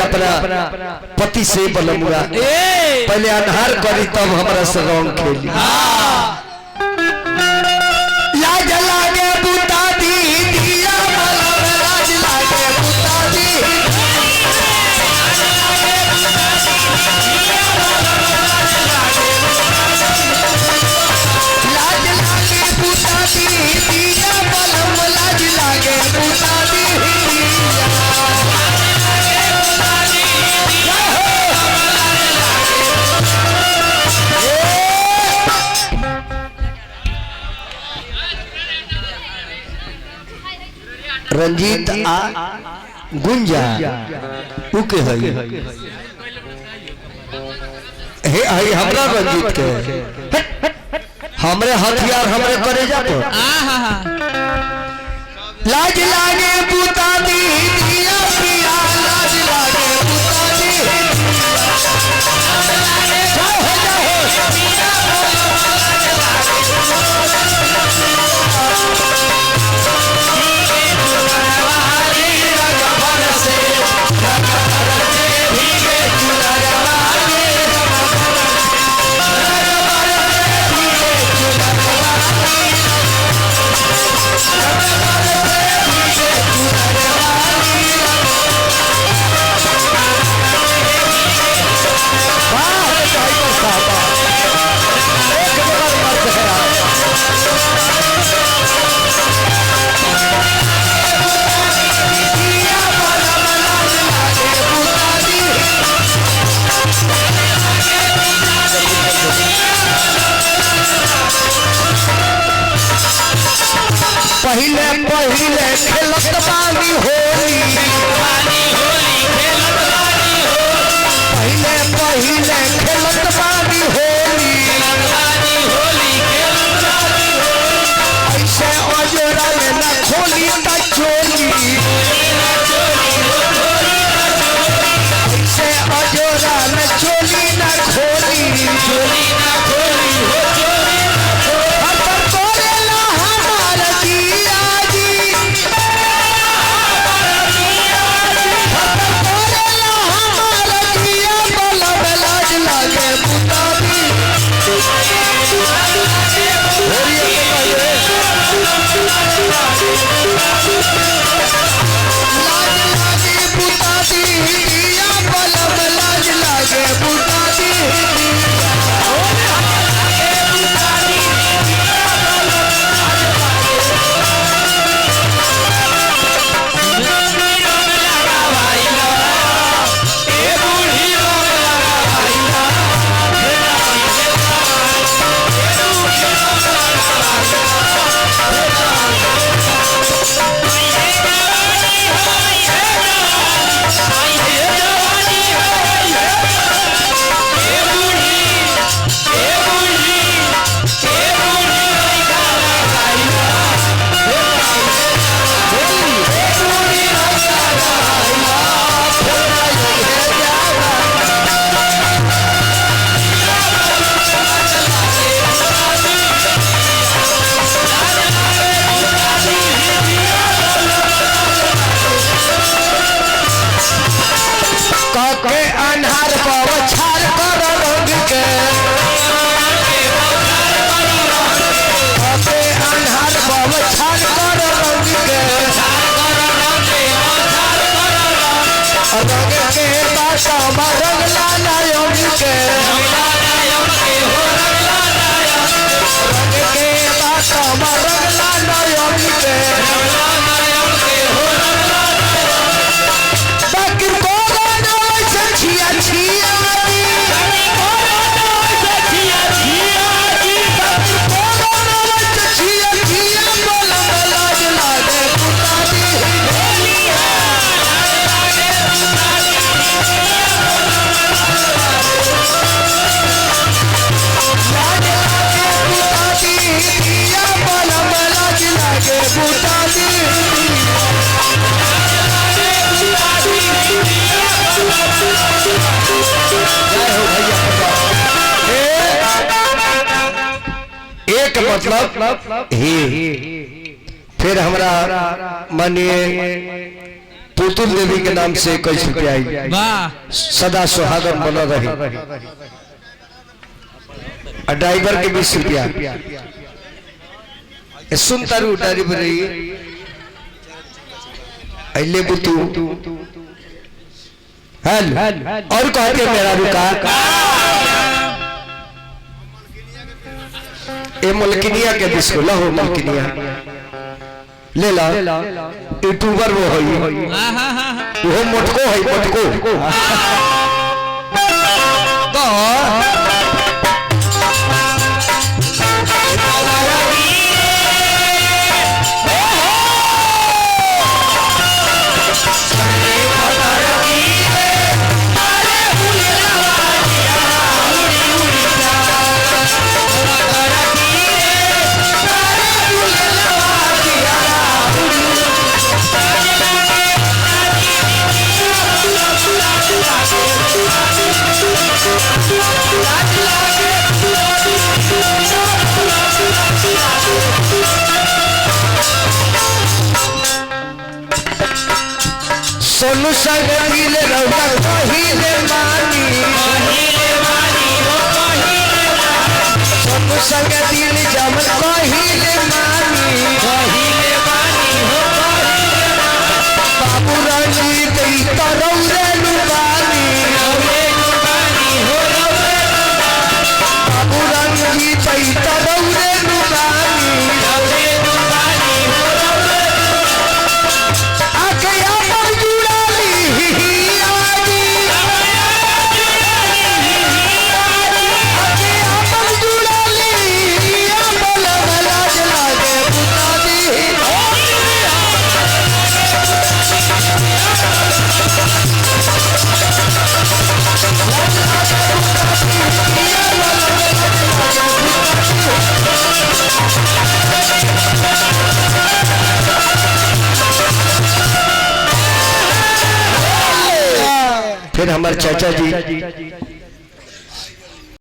अपना पति से बलमुआ पहले अनहार करी तब हमारा से रंग खेली लाज लागे बुता दी दिया बलम लाज लागे बुता दी लाज लागे बुता दी दिया बलम लाज लागे बुता दी रंजीत आ गुंजा उके है हे हमरा रंजीत के हमरे हथियार हमरे करे जातो लाज लागे बुता दी दिया पिया लाज लागे बुता दी पहले पहले खेलत बानी होली पहले पहले खेलत बानी होली ऐसे अजोरा न खोली त चोली ऐसे अजोरा न चोली न खोली एक मतलब ही फिर हमरा मानिए तू पुतुल देवी के नाम से 21 रुपया आई। सदा सुहागन बना रही। ड्राइवर के 20 रुपया। सुन तारू ड्राइवर रही अले बुतू हेल और कहते मेरा रुका ए मलकिनिया के बिस्को लहो मलकिनिया ले ला यूट्यूबर वो होई वो मोटको है मोटको तो सोनू संग दिल रौदा कहिले मानी सोनू संग दिल जमन कहिले मानी बाबू रंजीत तरौरे लुबानी बाबू रंजीत तरौरे लुबानी फिर हमारे चाचा जी